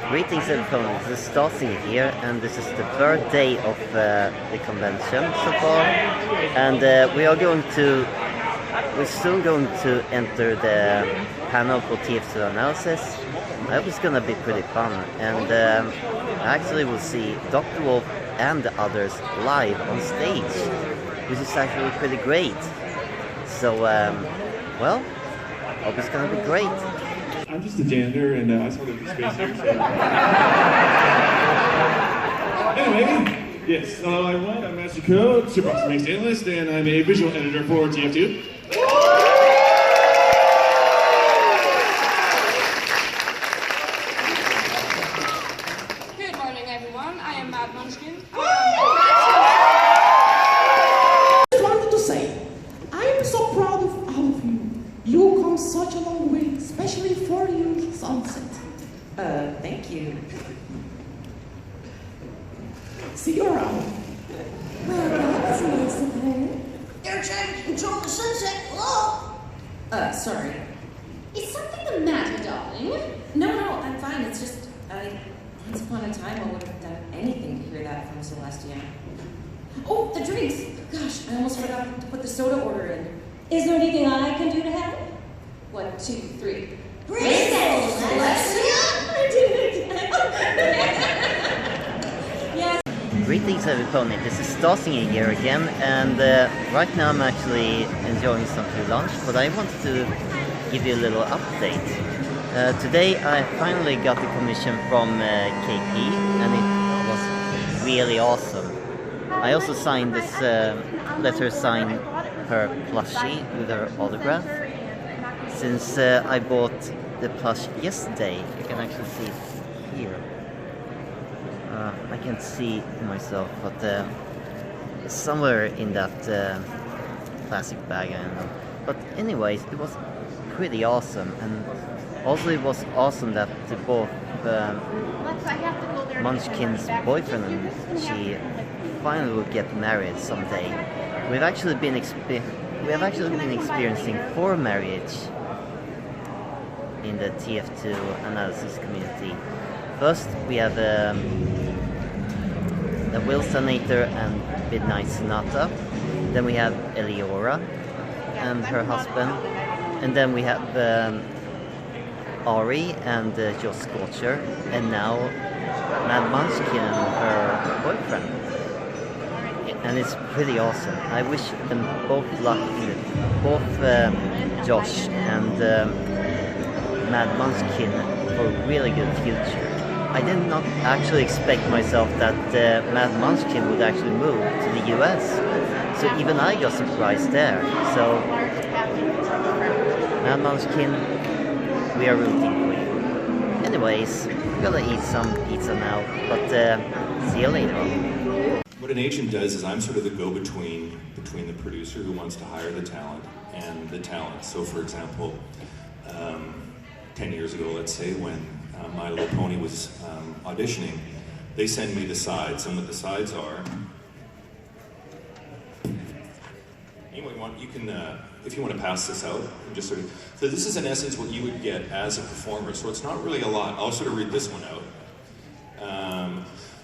Greetings everyone, this is Stacy here, and this is the third day of the convention so far, and we're soon going to enter the panel for TF2 Analysis. I hope it's gonna be pretty fun, and actually we'll see Dr. Wolf and the others live on stage, which is actually pretty great. So, well, hope it's gonna be great. I'm just a janitor, and I saw there's a space here, so... Anyway, yes, hello everyone, I'm Master Code, Super Awesome Makes Analyst, and I'm a visual editor for TF2. Good morning everyone, I am Mad Munchkin. I just wanted to say, I am so proud of all of you. You've come such a long way, especially for you, Sunset. Thank you. See you around. Well, that's nice of her. They're trying to control the sunset. Hello? Sorry. Is something the matter, darling? No, I'm fine. It's just, once upon a time I would have done anything to hear that from Celestia. Oh, the drinks! Gosh, I almost forgot to put the soda order in. Is there anything I can do to help? 1, 2, 3. Bristol, Celestia! I did it! Yes. Greetings everyone, this is Stacy here again, and right now I'm actually enjoying some free lunch, but I wanted to give you a little update. Today I finally got the commission from KP, and it was really awesome. I also signed this, let her sign her plushie with her autograph. Since I bought the plush yesterday, you can actually see it here. I can't see myself, but somewhere in that plastic bag, I don't know. But anyways, it was pretty awesome, and also it was awesome that both Munchkin's boyfriend and she finally will get married someday. We have actually been experiencing 4 marriages in the TF2 Analysis community. First, we have the Will Sanator and Midnight Sonata. Then we have Eliora and her husband. And then we have Ari and Joe Scorcher. And now Mad Munchkin and her boyfriend. And it's pretty awesome. I wish them both luck in it. Both Josh and Mad Munchkin for a really good future. I did not actually expect myself that Mad Munchkin would actually move to the US. So even I got surprised there. So Mad Munchkin, we are rooting for you. Anyways, we're gonna eat some pizza now, but see you later on. What an agent does is I'm sort of the go-between between the producer who wants to hire the talent and the talent. So for example, 10 years ago, let's say, when My Little Pony was auditioning, they send me the sides, and what the sides are, you can, if you want to pass this out, just sort of, so this is in essence what you would get as a performer, so it's not really a lot. I'll sort of read this one out.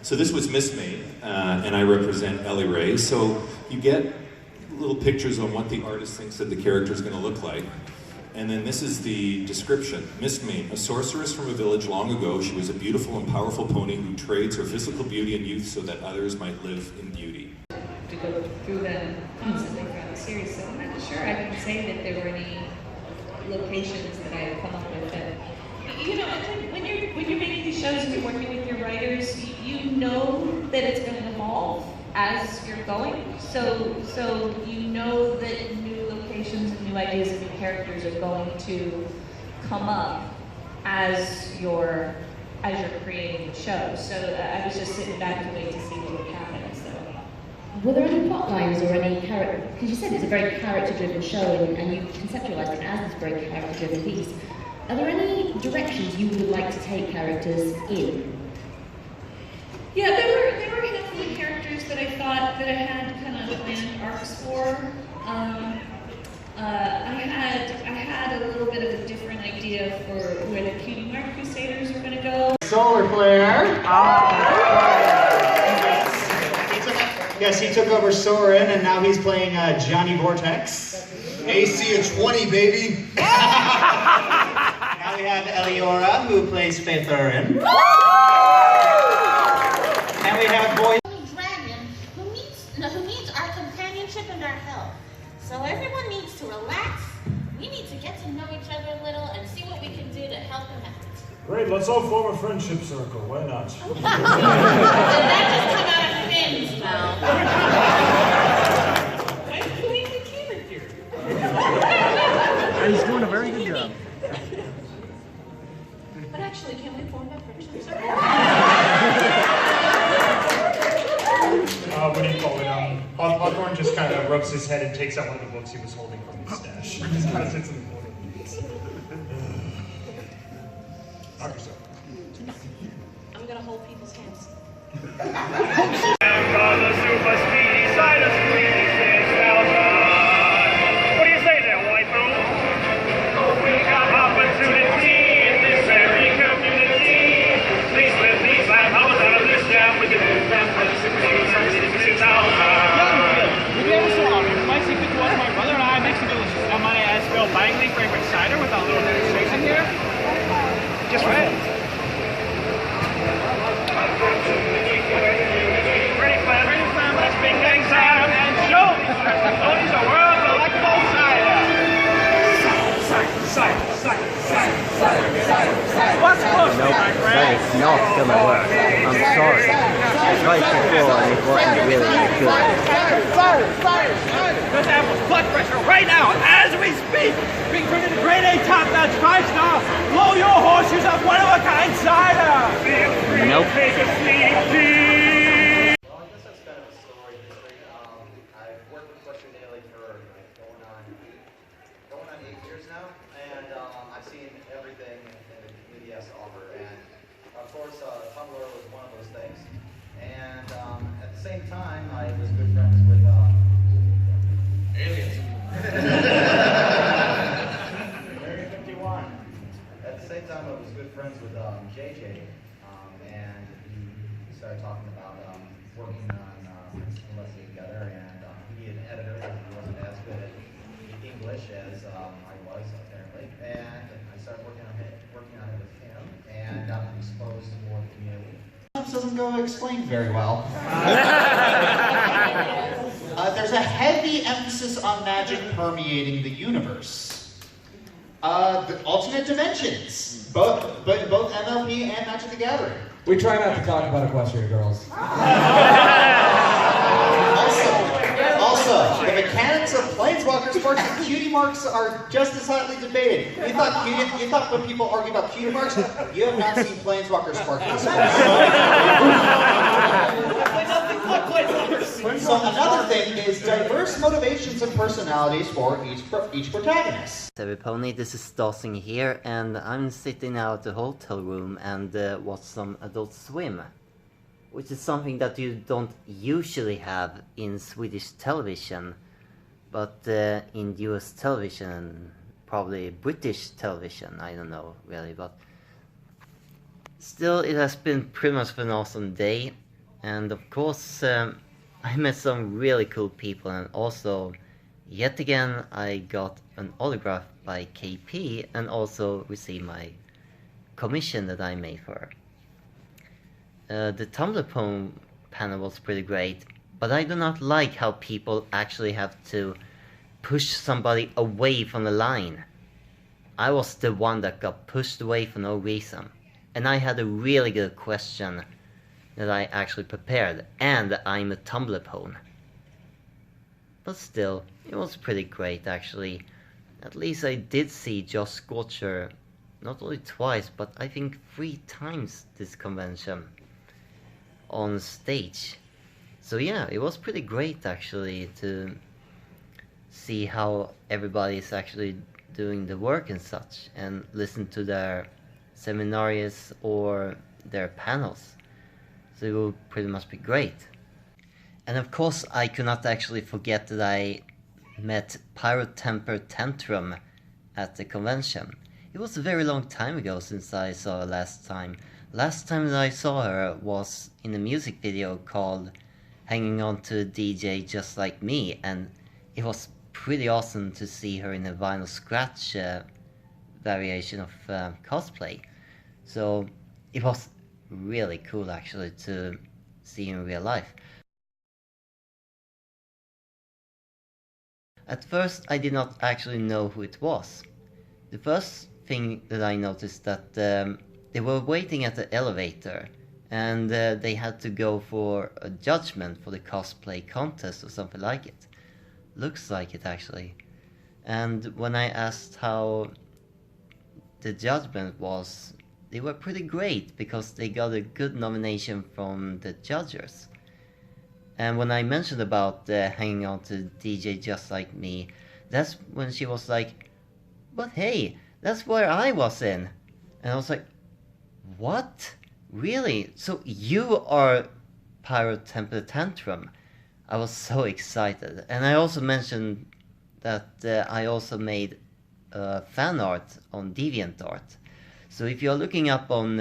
So this was Miss Me, and I represent Ellie Ray. So you get little pictures on what the artist thinks that the character is going to look like. And then this is the description. Miss Me, a sorceress from a village long ago, she was a beautiful and powerful pony who trades her physical beauty and youth so that others might live in beauty. To go through them constantly throughout the series, so I'm not sure I can say that there were any locations that I had come up with that. You know, I think when you're making these shows and you're working with your writers, you know that it's going to evolve as you're going. So you know that new locations and new ideas and new characters are going to come up as you're creating the show. So I was just sitting back to wait to see what would happen. So. Were there any plot lines or any character? Because you said it's a very character-driven show, and you conceptualized it as this very character-driven piece. Are there any directions you would like to take characters in? Yeah, there were a handful of characters that I thought that I had kind of planned arcs for. I had a little bit of a different idea for where the Cutie Mark Crusaders are going to go. Solar Flare. Yes, he took over Soren, and now he's playing Johnny Vortex. AC of 20, baby. Now we have Eliora, who plays Faithurin. And we have Boy Dragon who needs our companionship and our help. So everyone needs to relax. We need to get to know each other a little and see what we can do to help him out. Great, let's all form a friendship circle. Why not? Did that just come out of Finn's mouth? I'm doing the character. And he's doing a very good job. But actually, can we form a friendship circle? What do you call it? Hawthorne just kind of rubs his head and takes out one of the books he was holding from his stash. He just kind of sits in the corner. Knock yourself. I'm gonna hold people's hands. What do you say there, waifu? We got opportunity in this very community. Please let these lighthouse out of this jam. We can move them from 16,000. My secret to what my brother and I make some delicious money as Bill Langley fragrant cider with a little demonstration here. Just right. Ready, fam, let's big gang time and show these personalities a world of delectable cider. What's close to my friend? That is not gonna work. I'm sorry. I tried before and it wasn't really good. This apple's blood pressure right now, as we speak, being turned into grade A top-notch 5-star, blow your horseshoes up one-of-a-kind cider. Nope. Take a sneak peek. Well, I guess that's kind of a story history. I've worked with Question Daily for going on 8 years now, and I've seen everything that the community has to offer. And of course, Tumblr was one of those things. And at the same time, I was good friends with aliens. Area 51. At the same time, I was good friends with JJ, and we started talking about working on Leslie together, and he needed an editor because he wasn't as good at English as I was, apparently, and I started working on it with him, and got exposed to more community. Doesn't go explained very well. There's a heavy emphasis on magic permeating the universe. The alternate dimensions, both MLP and Magic the Gathering. We try not to talk about Equestria Girls. Also, the mechanics of Planeswalker Sparks and Cutie Marks are just as hotly debated. You thought when people argue about Cutie Marks, you have not seen Planeswalker Sparks. So another thing is diverse motivations and personalities for each protagonist. Pony, this is Stossing here, and I'm sitting out at the hotel room and watch some Adult Swim, which is something that you don't usually have in Swedish television, but in US television and probably British television, I don't know really, but still it has been pretty much an awesome day, and of course I met some really cool people, and also yet again I got an autograph by KP and also received my commission that I made for her. The Tumblr poem panel was pretty great, but I do not like how people actually have to push somebody away from the line. I was the one that got pushed away for no reason, and I had a really good question that I actually prepared, and I'm a Tumblr pwn. But still, it was pretty great actually. At least I did see Josh Scorcher not only twice, but I think 3 times this convention on stage. So yeah, it was pretty great actually to see how everybody is actually doing the work and such, and listen to their seminarios or their panels. So it will pretty much be great. And of course I could not actually forget that I met PyroTemperTantrum at the convention. It was a very long time ago since I saw her last time. Last time that I saw her was in a music video called Hanging On to DJ Just Like Me, and it was pretty awesome to see her in a vinyl scratch variation of cosplay. So it was really cool actually to see in real life. At first I did not actually know who it was. The first thing that I noticed that they were waiting at the elevator and they had to go for a judgment for the cosplay contest or something like it. Looks like it actually. And when I asked how the judgment was, they were pretty great because they got a good nomination from the judges. And when I mentioned about hanging on to DJ Just Like Me, that's when she was like, but hey, that's where I was in. And I was like, what? Really? So you are PyroTemperTantrum? I was so excited. And I also mentioned that I also made fan art on DeviantArt. So if you're looking up on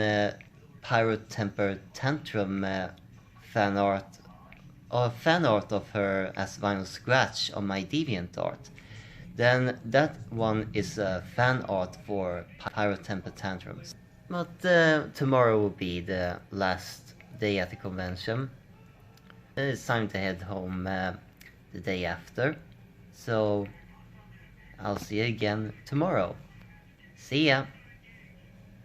PyroTemperTantrum fan art, or fan art of her as vinyl scratch on my DeviantArt, then that one is fan art for PyroTemperTantrum. But tomorrow will be the last day at the convention. It's time to head home the day after. So I'll see you again tomorrow. See ya!